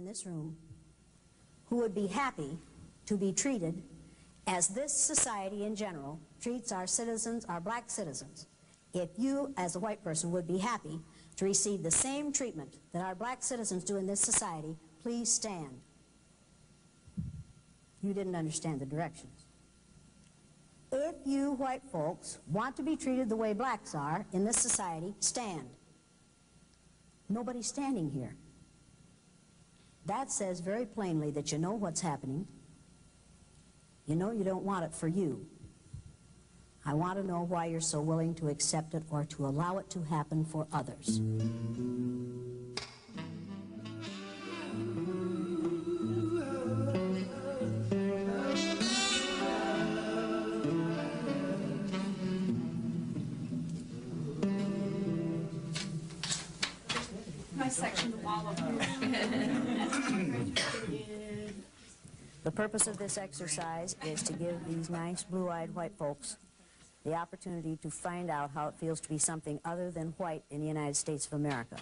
this room who would be happy to be treated as this society in general treats our citizens, our black citizens. If you, as a white person, would be happy to receive the same treatment that our black citizens do in this society, please stand. You didn't understand the directions. If you white folks want to be treated the way blacks are in this society, stand. Nobody's standing here. That says very plainly that you know what's happening. You know you don't want it for you. I want to know why you're so willing to accept it or to allow it to happen for others. My section, the wall of The purpose of this exercise is to give these nice blue-eyed white folks the opportunity to find out how it feels to be something other than white in the United States of America.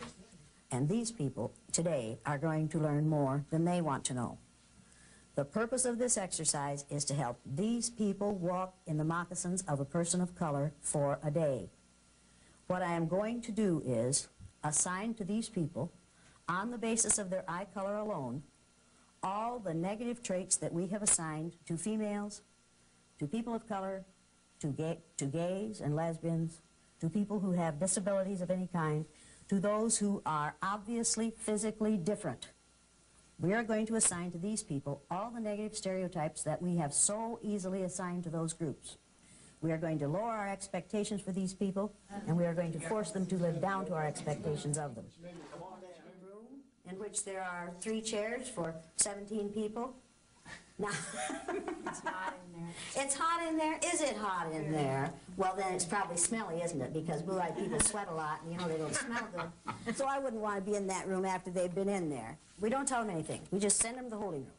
And these people today are going to learn more than they want to know. The purpose of this exercise is to help these people walk in the moccasins of a person of color for a day. What I am going to do is assign to these people, on the basis of their eye color alone, all the negative traits that we have assigned to females, to people of color, to gays and lesbians, to people who have disabilities of any kind, to those who are obviously physically different. We are going to assign to these people all the negative stereotypes that we have so easily assigned to those groups. We are going to lower our expectations for these people, and we are going to force them to live down to our expectations of them. A room in which there are 3 chairs for 17 people. Now, It's hot in there. it's hot in there? Is it hot in there? Well, then it's probably smelly, isn't it? Because blue-eyed people sweat a lot, and you know they don't smell good. So I wouldn't want to be in that room after they've been in there. We don't tell them anything. We just send them to the holding room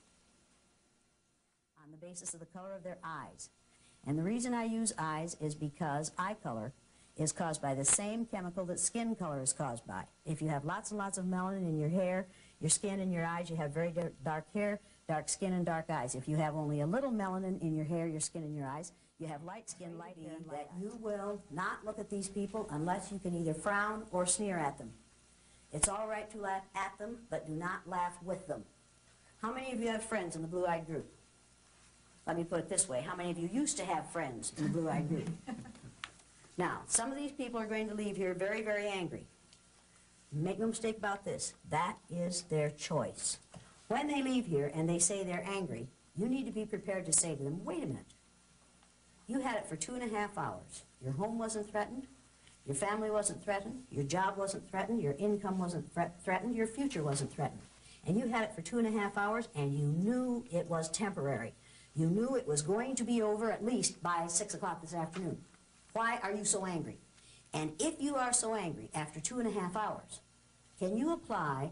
on the basis of the color of their eyes. And the reason I use eyes is because eye color is caused by the same chemical that skin color is caused by. If you have lots and lots of melanin in your hair, your skin, and your eyes, you have very dark hair, dark skin, and dark eyes. If you have only a little melanin in your hair, your skin, and your eyes, you have light skin, light hair, and light eyes. You will not look at these people unless you can either frown or sneer at them. It's all right to laugh at them, but do not laugh with them. How many of you have friends in the blue-eyed group? Let me put it this way. How many of you used to have friends in the blue-eyed group? Now, some of these people are going to leave here very, very angry. Make no mistake about this. That is their choice. When they leave here and they say they're angry, you need to be prepared to say to them, wait a minute. You had it for 2.5 hours. Your home wasn't threatened. Your family wasn't threatened. Your job wasn't threatened. Your income wasn't threatened. Your future wasn't threatened. And you had it for 2.5 hours, and you knew it was temporary. You knew it was going to be over at least by 6 o'clock this afternoon. Why are you so angry? And if you are so angry after 2.5 hours, can you apply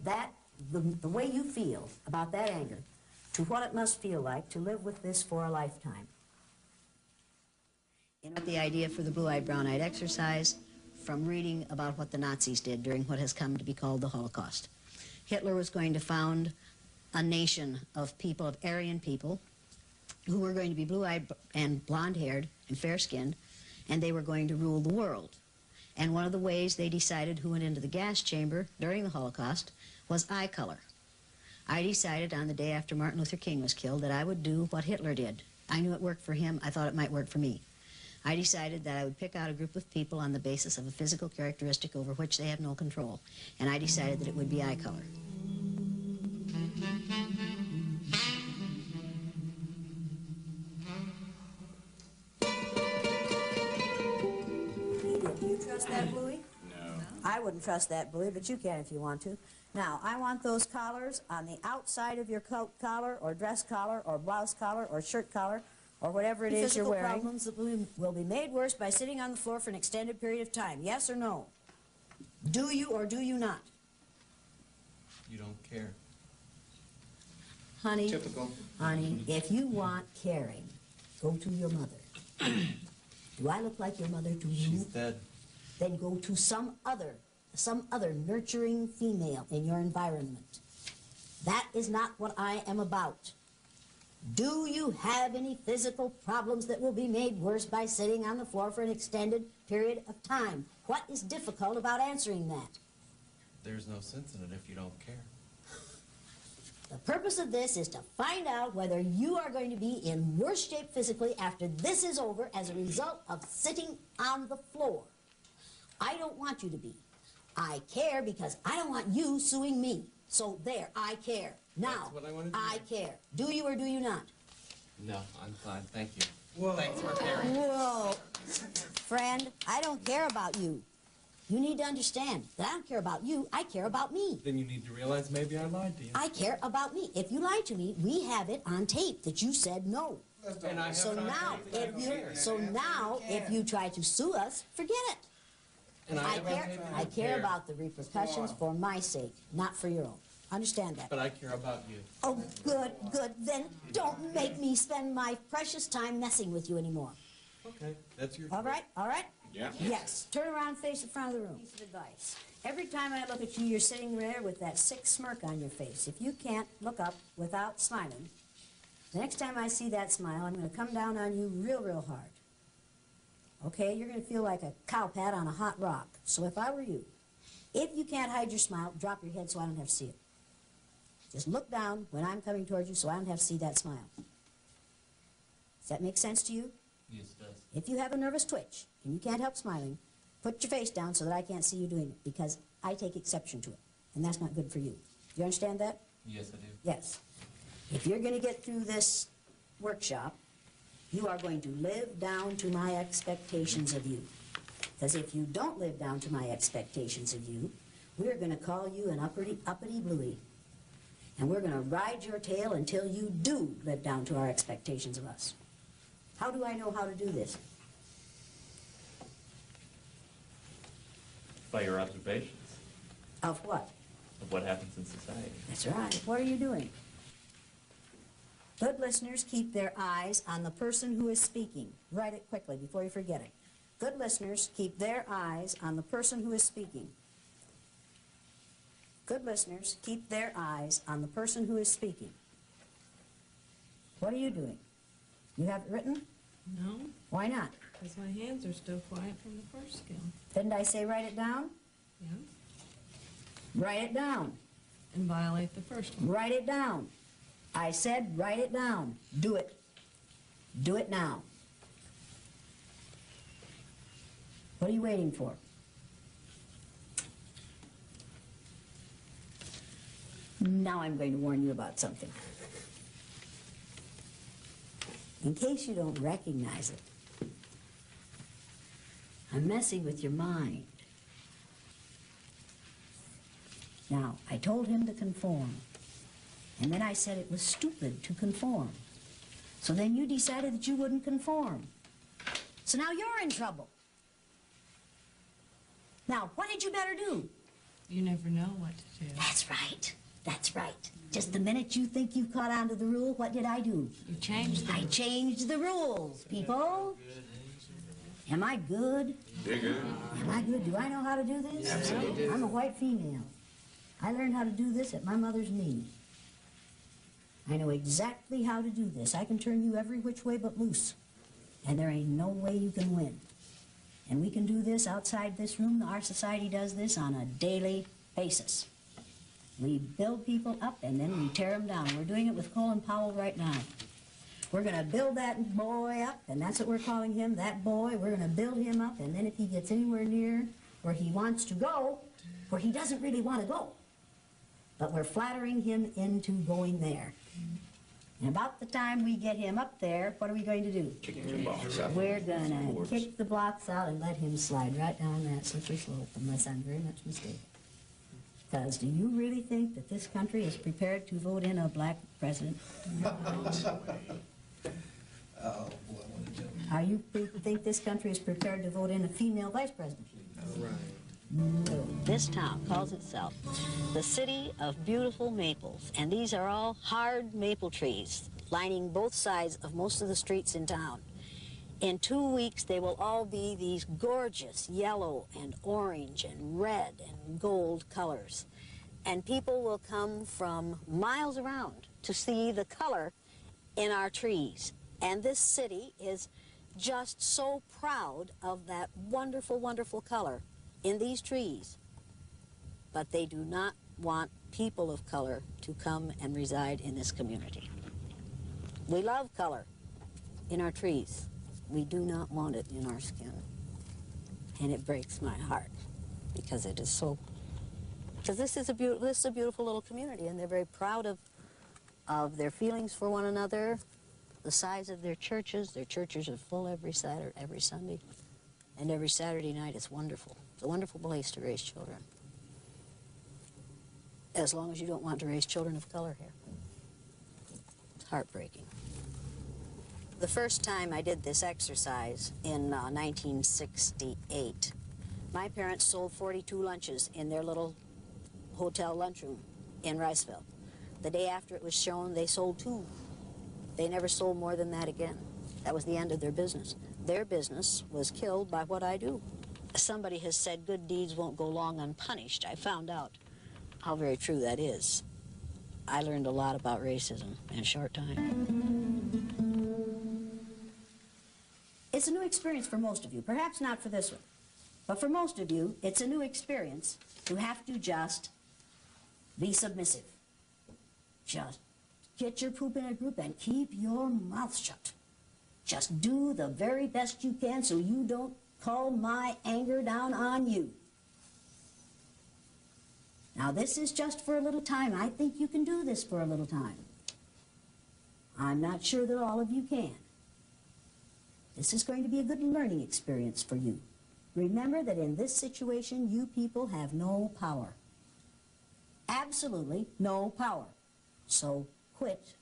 that, the way you feel about that anger, to what it must feel like to live with this for a lifetime? The idea for the blue-eyed, brown-eyed exercise from reading about what the Nazis did during what has come to be called the Holocaust. Hitler was going to found a nation of people, of Aryan people, who were going to be blue-eyed and blonde-haired and fair-skinned, and they were going to rule the world. And one of the ways they decided who went into the gas chamber during the Holocaust was eye color. I decided on the day after Martin Luther King was killed that I would do what Hitler did. I knew it worked for him. I thought it might work for me. I decided that I would pick out a group of people on the basis of a physical characteristic over which they have no control. And I decided that it would be eye color. Do you trust that, Bluey? No. I wouldn't trust that, Bluey, but you can if you want to. Now, I want those collars on the outside of your coat collar or dress collar or blouse collar or shirt collar or whatever it is you're wearing. Problems that will be made worse by sitting on the floor for an extended period of time. Yes or no? Do you or do you not? You don't care. Honey, Typical. honey, if you want caring, go to your mother. Do I look like your mother to you? She's dead. Then go to some other nurturing female in your environment. That is not what I am about. Do you have any physical problems that will be made worse by sitting on the floor for an extended period of time? What is difficult about answering that? There's no sense in it if you don't care. The purpose of this is to find out whether you are going to be in worse shape physically after this is over as a result of sitting on the floor. I don't want you to be. I care because I don't want you suing me. So there, I care. Now, That's what I wanted to I care. Do you or do you not? No, I'm fine, thank you. Thanks for caring. Whoa. Friend, I don't care about you. You need to understand that I don't care about you, I care about me. Then you need to realize maybe I lied to you. I care about me. If you lied to me, we have it on tape that you said no. And I have So it on now, tape that if you try to sue us, forget it. And I have it on care. tape that I you care about the repercussions for my sake, not for your own. Understand that? But I care about you. Oh, good, good. Then don't make me spend my precious time messing with you anymore. Okay, that's your All right? All right? Yeah. Yes. Turn around and face the front of the room. Piece of advice. Every time I look at you, you're sitting there with that sick smirk on your face. If you can't look up without smiling, the next time I see that smile, I'm going to come down on you real, real hard. Okay? You're going to feel like a cow pat on a hot rock. So if I were you, if you can't hide your smile, drop your head so I don't have to see it. Just look down when I'm coming towards you so I don't have to see that smile. Does that make sense to you? Yes, it does. If you have a nervous twitch and you can't help smiling, put your face down so that I can't see you doing it, because I take exception to it, and that's not good for you. Do you understand that? Yes, I do. Yes. If you're going to get through this workshop, you are going to live down to my expectations of you. Because if you don't live down to my expectations of you, we're going to call you an uppity bluey. And we're going to ride your tail until you do live down to our expectations of us. How do I know how to do this? By your observations Of what? of what happens in society. That's right. What are you doing? Good listeners keep their eyes on the person who is speaking. Write it quickly before you forget it. Good listeners keep their eyes on the person who is speaking. Good listeners keep their eyes on the person who is speaking. What are you doing? You have it written? No, Why not? because my hands are still quiet from the first skill. Didn't I say write it down? Yeah. Write it down. And violate the first one. Write it down. I said write it down. Do it. Do it now. What are you waiting for? Now I'm going to warn you about something. In case you don't recognize it, I'm messing with your mind. Now, I told him to conform, and then I said it was stupid to conform. So then you decided that you wouldn't conform. So now you're in trouble. Now, what had you better do? You never know what to do. That's right. That's right. Just the minute you think you've caught on to the rule, what did I do? You changed I them. changed the rules, people. Am I good? You're good. Am I good? Do I know how to do this? Absolutely. I'm a white female. I learned how to do this at my mother's knee. I know exactly how to do this. I can turn you every which way but loose. And there ain't no way you can win. And we can do this outside this room. Our society does this on a daily basis. We build people up and then we tear them down. We're doing it with Colin Powell right now. We're going to build that boy up, and that's what we're calling him, that boy. We're going to build him up, and then if he gets anywhere near where he wants to go, where he doesn't really want to go, but we're flattering him into going there. And about the time we get him up there, what are we going to do? Kick the box up. We're going to kick the blocks out and let him slide right down that slippery slope, unless I'm very much mistaken. Because do you really think that this country is prepared to vote in a black president? Oh, boy, what a joke. Are you think this country is prepared to vote in a female vice president? Right. No. This town calls itself the city of beautiful maples, and these are all hard maple trees lining both sides of most of the streets in town. In 2 weeks, they will all be these gorgeous yellow and orange and red and gold colors. And people will come from miles around to see the color in our trees. And this city is just so proud of that wonderful, wonderful color in these trees. But they do not want people of color to come and reside in this community. We love color in our trees. We do not want it in our skin. And it breaks my heart because it is so, because this is a beautiful little community, and they're very proud of their feelings for one another, the size of their churches. Their churches are full every Saturday, every Sunday, and every Saturday night. It's wonderful. It's a wonderful place to raise children. As long as you don't want to raise children of color here. It's heartbreaking. The first time I did this exercise in 1968, my parents sold 42 lunches in their little hotel lunchroom in Riceville. The day after it was shown, they sold 2. They never sold more than that again. That was the end of their business. Their business was killed by what I do. Somebody has said good deeds won't go long unpunished. I found out how very true that is. I learned a lot about racism in a short time. It's a new experience for most of you. Perhaps not for this one. But for most of you, it's a new experience to have to just be submissive. Just get your poop in a group and keep your mouth shut. Just do the very best you can so you don't call my anger down on you. Now, this is just for a little time. I think you can do this for a little time. I'm not sure that all of you can. This is going to be a good learning experience for you. Remember that in this situation, you people have no power. Absolutely no power. So quit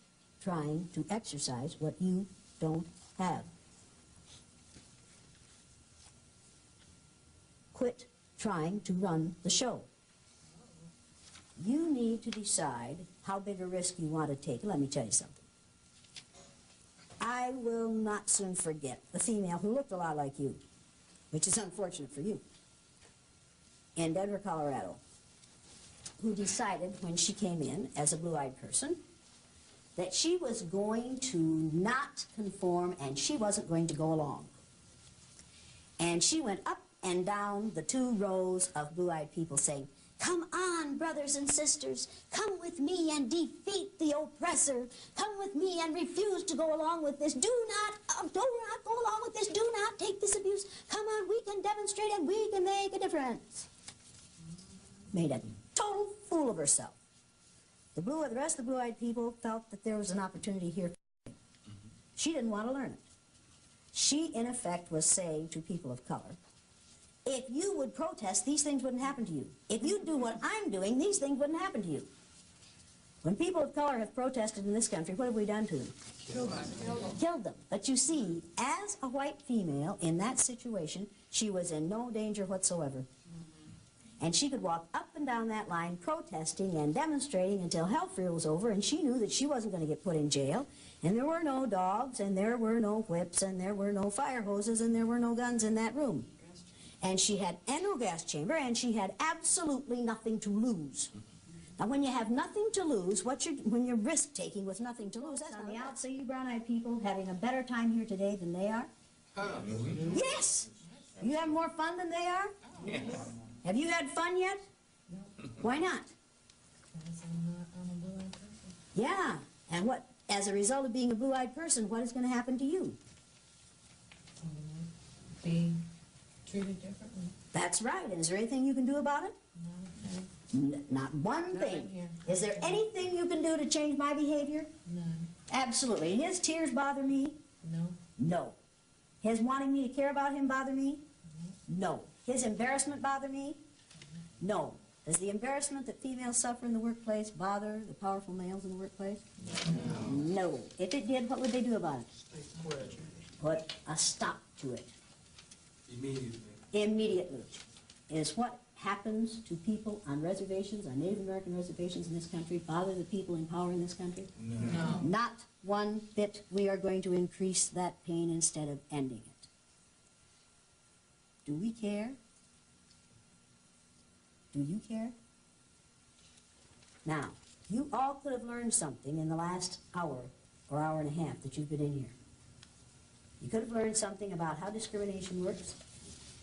trying to exercise what you don't have. Quit trying to run the show. You need to decide how big a risk you want to take. Let me tell you something. I will not soon forget the female who looked a lot like you, which is unfortunate for you, in Denver, Colorado, who decided when she came in as a blue-eyed person that she was going to not conform and she wasn't going to go along. And she went up and down the 2 rows of blue-eyed people saying, "Come on, brothers and sisters, come with me and defeat the oppressor. Come with me and refuse to go along with this. Do not go along with this. Do not take this abuse. Come on, we can demonstrate and we can make a difference." Made a total fool of herself. The rest of the blue-eyed people felt that there was an opportunity here. She didn't want to learn it. She, in effect, was saying to people of color, if you would protest, these things wouldn't happen to you. If you do what I'm doing, these things wouldn't happen to you. When people of color have protested in this country, what have we done to them? Killed them. But you see, as a white female in that situation, she was in no danger whatsoever. And she could walk up and down that line protesting and demonstrating until hell was over, and she knew that she wasn't going to get put in jail, and there were no dogs, and there were no whips, and there were no fire hoses, and there were no guns in that room. And she had no gas chamber, and she had absolutely nothing to lose. Now, when you have nothing to lose, when you're risk-taking with nothing to lose, that's on the outside, you brown-eyed people having a better time here today than they are? Yes! You have more fun than they are? Yes. Have you had fun yet? Why not? Because I'm not a blue-eyed person. Yeah, and what, as a result of being a blue-eyed person, what is going to happen to you? Be treated differently. That's right, and is there anything you can do about it? No, Not one thing. here. Is there anything you can do to change my behavior? none. Absolutely. His tears bother me? No, No. His wanting me to care about him bother me? No. His embarrassment bother me? No. Does the embarrassment that females suffer in the workplace bother the powerful males in the workplace? No. If it did, what would they do about it? Put a stop to it. Immediately. Immediately. Is what happens to people on reservations, on Native American reservations in this country, bother the people in power in this country? no. Not one bit. We are going to increase that pain instead of ending it. Do we care? Do you care? Now, you all could have learned something in the last hour or hour and a half that you've been in here. You could have learned something about how discrimination works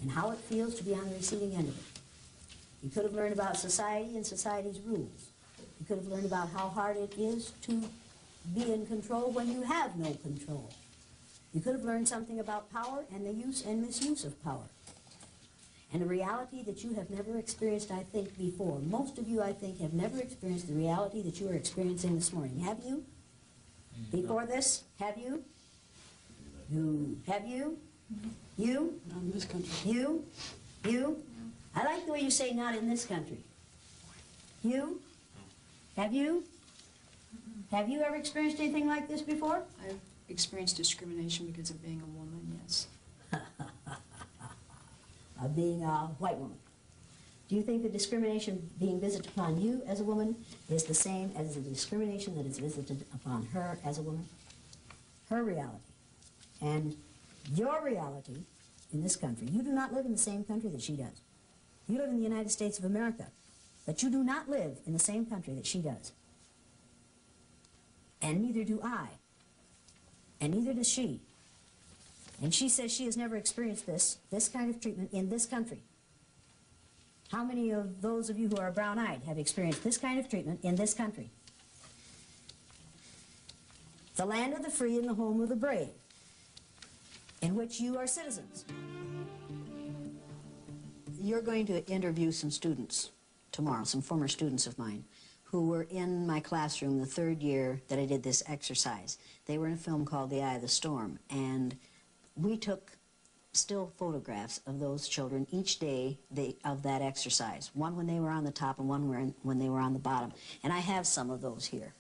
and how it feels to be on the receiving end of it. You could have learned about society and society's rules. You could have learned about how hard it is to be in control when you have no control. You could have learned something about power and the use and misuse of power. And a reality that you have never experienced, I think, before. Most of you, I think, have never experienced the reality that you are experiencing this morning. Have you? Before this? Have you? You. Have you? You? Not in this country. You? You? I like the way you say not in this country. You? Have you? Have you ever experienced anything like this before? I've experienced discrimination because of being a woman, yes. Of being a white woman. Do you think the discrimination being visited upon you as a woman is the same as the discrimination that is visited upon her as a woman? Her reality. And your reality in this country. You do not live in the same country that she does. You live in the United States of America, but you do not live in the same country that she does. And neither do I. And neither does she. And she says she has never experienced this kind of treatment in this country. How many of those of you who are brown-eyed have experienced this kind of treatment in this country? The land of the free and the home of the brave, in which you are citizens. You're going to interview some students tomorrow, some former students of mine, who were in my classroom the third year that I did this exercise. They were in a film called The Eye of the Storm, and we took still photographs of those children each day of that exercise. One when they were on the top and one when they were on the bottom. And I have some of those here.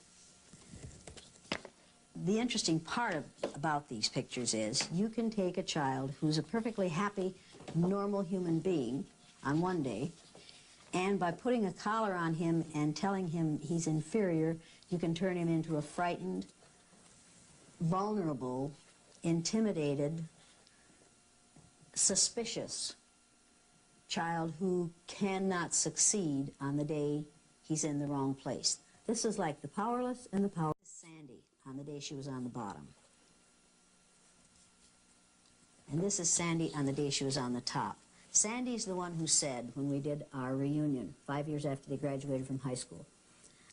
The interesting part about these pictures is you can take a child who's a perfectly happy, normal human being on one day, and by putting a collar on him and telling him he's inferior, you can turn him into a frightened, vulnerable, intimidated, suspicious child who cannot succeed on the day he's in the wrong place. This is like the powerless and the powerless. Sandy on the day she was on the bottom. And this is Sandy on the day she was on the top. Sandy's the one who said, when we did our reunion 5 years after they graduated from high school,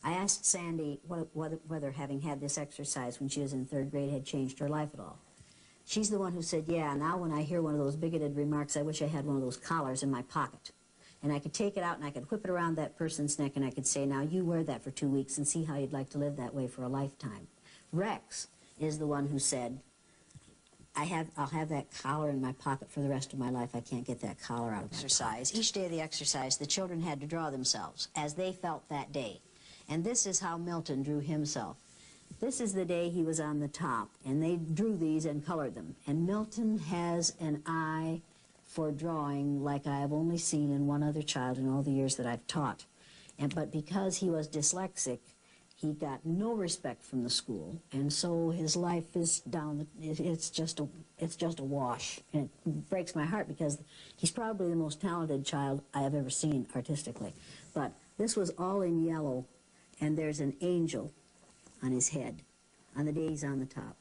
I asked Sandy whether having had this exercise when she was in third grade had changed her life at all. She's the one who said, yeah, now when I hear one of those bigoted remarks, I wish I had one of those collars in my pocket. And I could take it out and I could whip it around that person's neck and I could say, now you wear that for 2 weeks and see how you'd like to live that way for a lifetime. Rex is the one who said, I'll have that collar in my pocket for the rest of my life. I can't get that collar out of my exercise. Each day of the exercise, the children had to draw themselves as they felt that day. And this is how Milton drew himself. This is the day he was on the top, and they drew these and colored them. And Milton has an eye for drawing like I have only seen in one other child in all the years that I've taught. But because he was dyslexic, he got no respect from the school, and so his life is down. It's just a wash, and it breaks my heart because he's probably the most talented child I have ever seen artistically. But this was all in yellow, and there's an angel on his head on the day he's on the top.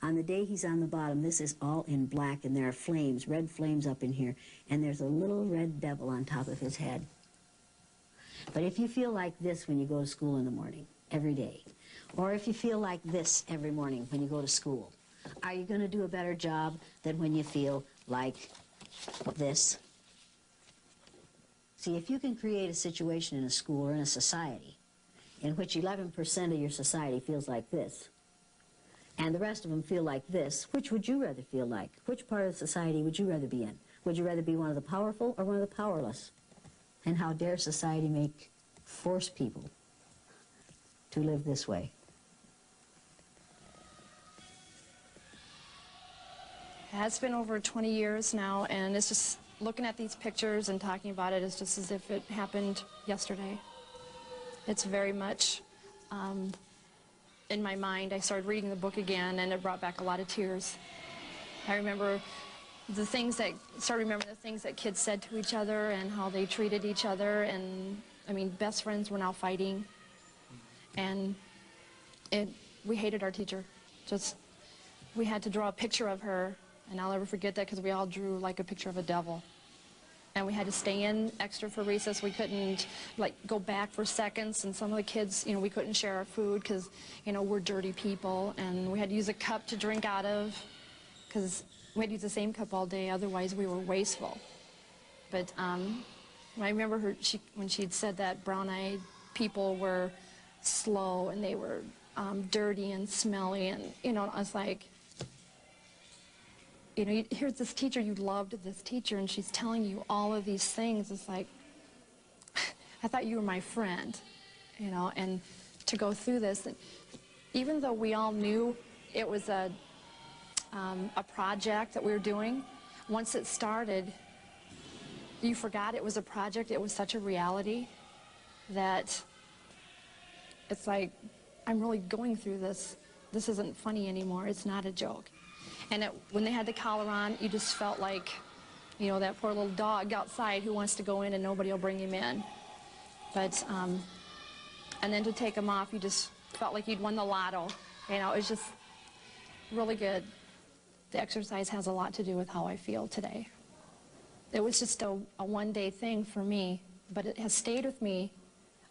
On the day he's on the bottom, this is all in black, and there are flames, red flames up in here, and there's a little red devil on top of his head. But if you feel like this when you go to school in the morning, every day, or if you feel like this every morning when you go to school, are you going to do a better job than when you feel like this? See, if you can create a situation in a school or in a society in which 11% of your society feels like this, and the rest of them feel like this, which would you rather feel like? Which part of society would you rather be in? Would you rather be one of the powerful or one of the powerless? And how dare society force people to live this way? It's been over 20 years now, and it's just looking at these pictures and talking about it is just as if it happened yesterday. It's very much in my mind. I started reading the book again, and it brought back a lot of tears. I remember the things that kids said to each other and how they treated each other, and I mean, best friends were now fighting. And we hated our teacher. We had to draw a picture of her, and I'll never forget that because we all drew like a picture of a devil. And we had to stay in extra for recess. We couldn't like go back for seconds, and some of the kids, we couldn't share our food because, we're dirty people, and we had to use a cup to drink out of because we had to use the same cup all day, otherwise we were wasteful. But I remember when she'd said that brown-eyed people were slow and they were dirty and smelly, and I was like, here's this teacher, you loved this teacher, and she's telling you all of these things. It's like, I thought you were my friend, and to go through this, and even though we all knew it was a project that we were doing, once it started, you forgot it was a project. It was such a reality that it's like, I'm really going through this. This isn't funny anymore. It's not a joke. And when they had the collar on, you just felt like, that poor little dog outside who wants to go in and nobody will bring him in. But, and then to take them off, you just felt like you'd won the lotto. It was just really good. The exercise has a lot to do with how I feel today. It was just a one-day thing for me, but it has stayed with me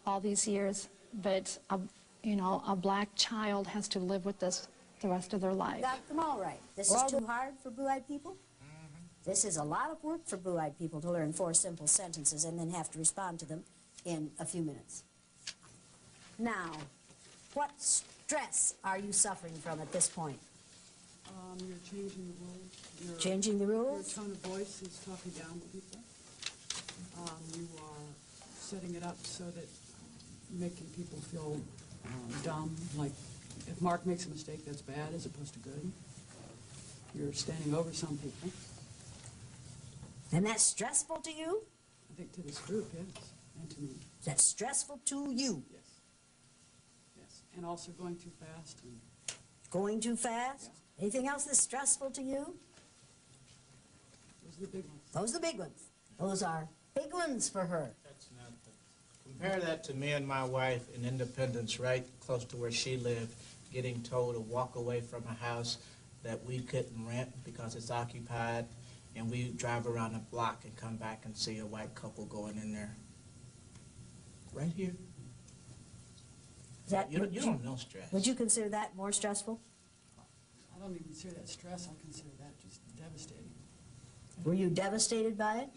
all these years. But, a black child has to live with this the rest of their life. Got them all right. This is too hard for blue-eyed people? This is a lot of work for blue-eyed people to learn 4 simple sentences and then have to respond to them in a few minutes. Now, what stress are you suffering from at this point? You're changing the rules. Changing the rules? Your tone of voice is talking down to people. You are setting it up so that making people feel dumb, like if Mark makes a mistake, that's bad as opposed to good. You're standing over some people. And that's stressful to you? I think to this group, yes, and to me. That's stressful to you? Yes. Yes, and also going too fast. And going too fast? Yes. Anything else that's stressful to you? Those are the big ones. Those are the big ones. Those are big ones for her. That's nothing. Compare that to me and my wife in Independence, right close to where she lived, getting told to walk away from a house that we couldn't rent because it's occupied, and we drive around the block and come back and see a white couple going in there. Right here. You don't know stress. Would you consider that more stressful? I don't even consider that stress. I consider that just devastating. Were you devastated by it?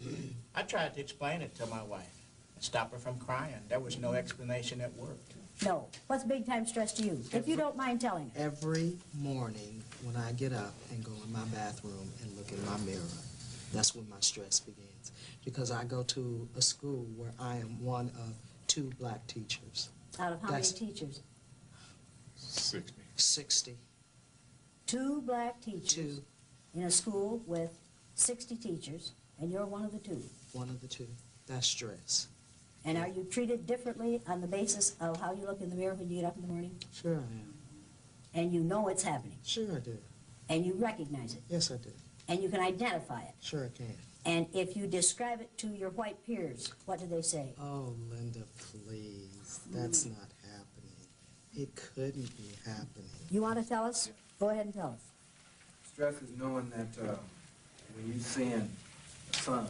I tried to explain it to my wife and stop her from crying. There was no explanation that worked. No. What's big time stress to you? If you don't mind telling us. Every morning when I get up and go in my bathroom and look in my mirror, that's when my stress begins. Because I go to a school where I am one of 2 black teachers. Out of how many teachers? 60. 2 black teachers 2. in a school with 60 teachers, and you're one of the 2. One of the 2. That's stress. And are you treated differently on the basis of how you look in the mirror when you get up in the morning? Sure I am. And you know it's happening? Sure I do. And you recognize it? Yes, I do. And you can identify it? Sure I can. And if you describe it to your white peers, what do they say? Oh, Linda, please. That's not happening. It couldn't be happening. You want to tell us? Go ahead and tell us. Stress is knowing that when you send a son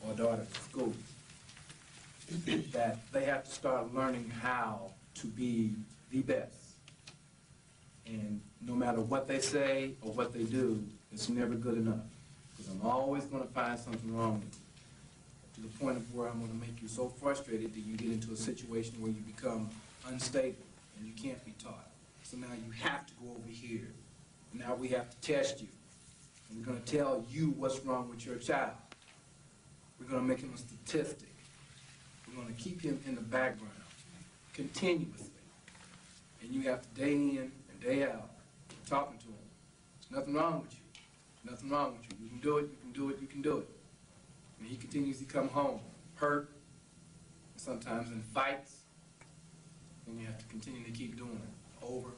or a daughter to school, that they have to start learning how to be the best. And no matter what they say or what they do, it's never good enough. Because I'm always going to find something wrong with you. To the point of where I'm going to make you so frustrated that you get into a situation where you become unstable and you can't be taught. So now you have to go over here. And now we have to test you. And we're going to tell you what's wrong with your child. We're going to make him a statistic. We're going to keep him in the background continuously. And you have to day in and day out talking to him. There's nothing wrong with you. There's nothing wrong with you. You can do it, you can do it, you can do it. And he continues to come home hurt, sometimes in fights. And you have to continue to keep doing it over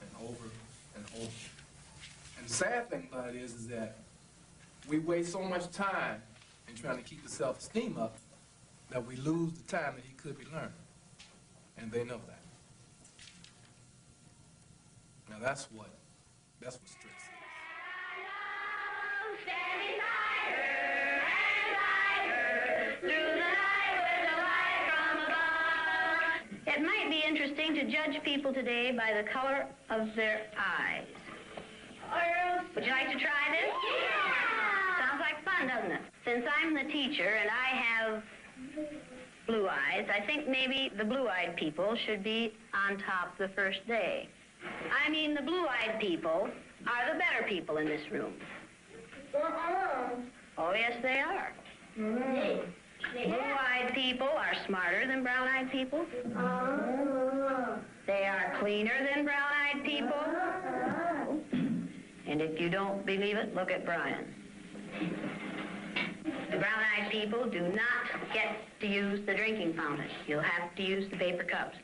and over and over. And the sad thing about it is that we waste so much time in trying to keep the self-esteem up that we lose the time that he could be learning. And they know that. Now that's what stress is. Standing by her and by her through the night with the light from above. It might be interesting to judge people today by the color of their eyes. Would you like to try this? Yeah! Sounds like fun, doesn't it? Since I'm the teacher and I have blue eyes, I think maybe the blue-eyed people should be on top the first day. I mean, the blue-eyed people are the better people in this room. Oh, yes, they are. Blue-eyed people are smarter than brown-eyed people. They are cleaner than brown-eyed people. And if you don't believe it, look at Brian. The brown-eyed people do not get to use the drinking fountain. You'll have to use the paper cups.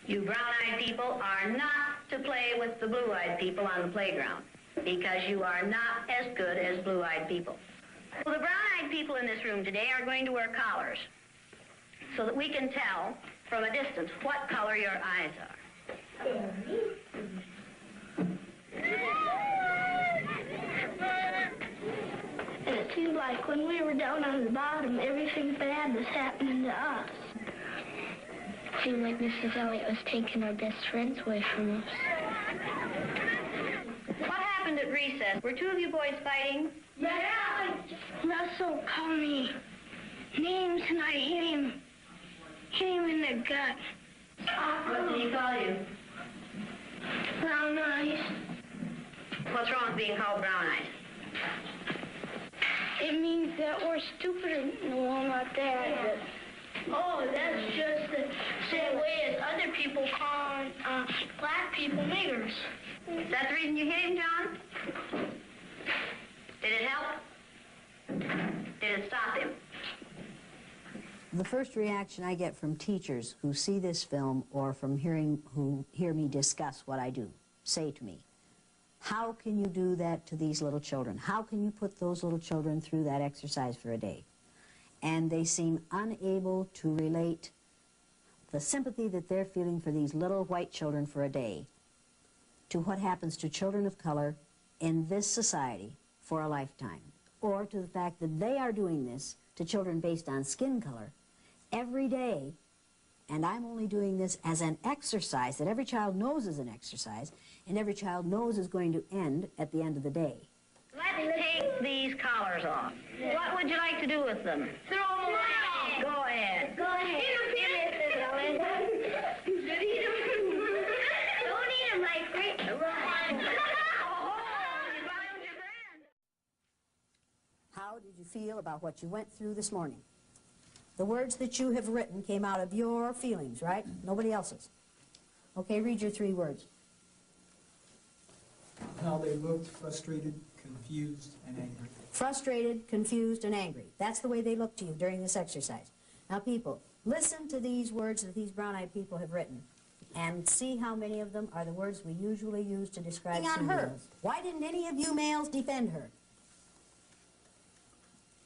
You brown-eyed people are not to play with the blue-eyed people on the playground because you are not as good as blue-eyed people. Well, the brown-eyed people in this room today are going to wear collars so that we can tell from a distance what color your eyes are. And it seemed like when we were down on the bottom, everything bad was happening to us. It seemed like Mrs. Elliott was taking our best friends away from us. What happened at recess? Were two of you boys fighting? Yeah! Russell called me names and I hit him in the gut. What did he call you? Brown eyes. What's wrong with being called brown-eyed? It means that we're stupider. No, not that. Oh, that's just the same way as other people call black people niggers. Is that the reason you hit him, John? Did it help? Did it stop him? The first reaction I get from teachers who see this film or from who hear me discuss what I do say to me, how can you do that to these little children? How can you put those little children through that exercise for a day? And they seem unable to relate the sympathy that they're feeling for these little white children for a day to what happens to children of color in this society for a lifetime, or to the fact that they are doing this to children based on skin color every day, and I'm only doing this as an exercise that every child knows is an exercise, and every child knows is going to end at the end of the day. Let's take these collars off. What would you like to do with them? Throw them away. Go ahead. Go ahead. Don't eat them like great. How did you feel about what you went through this morning? The words that you have written came out of your feelings, right? Nobody else's. Okay, read your 3 words. How they looked frustrated, confused, and angry. Frustrated, confused, and angry. That's the way they look to you during this exercise. Now, people, listen to these words that these brown-eyed people have written and see how many of them are the words we usually use to describe females. Why didn't any of you males defend her?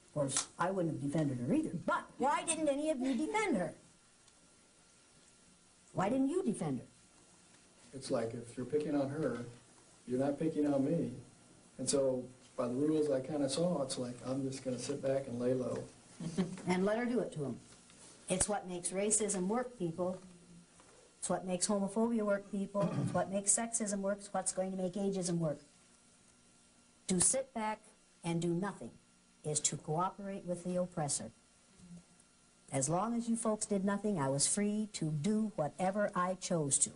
Of course, I wouldn't have defended her either, but why didn't any of you defend her? Why didn't you defend her? It's like if you're picking on her, you're not picking on me. And so by the rules I kind of saw, it's like I'm just going to sit back and lay low. And let her do it to them. It's what makes racism work, people. It's what makes homophobia work, people. It's what makes sexism work. It's what's going to make ageism work. To sit back and do nothing is to cooperate with the oppressor. As long as you folks did nothing, I was free to do whatever I chose to.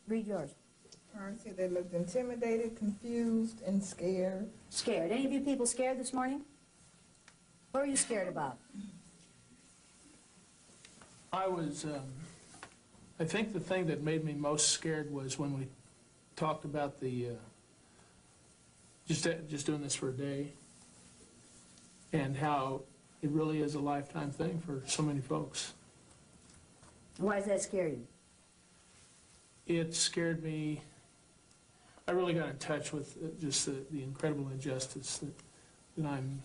Read yours. I see they looked intimidated, confused, and scared. Scared. Any of you people scared this morning? What are you scared about? I was, I think the thing that made me most scared was when we talked about the, just doing this for a day, and how it really is a lifetime thing for so many folks. Why does that scare you? It scared me. I really got in touch with just the incredible injustice that I'm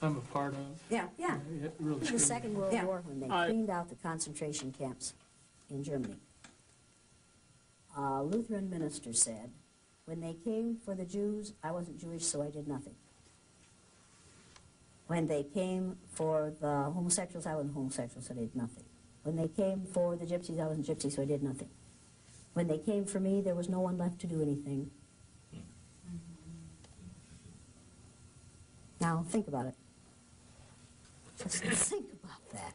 a part of. Yeah, yeah. It really In the scared me. Second World War, when they cleaned out the concentration camps in Germany, a Lutheran minister said, when they came for the Jews, I wasn't Jewish, so I did nothing. When they came for the homosexuals, I wasn't homosexual, so I did nothing. When they came for the gypsies, I wasn't gypsy, so I did nothing. When they came for me, there was no one left to do anything. Now, think about it. Just think about that.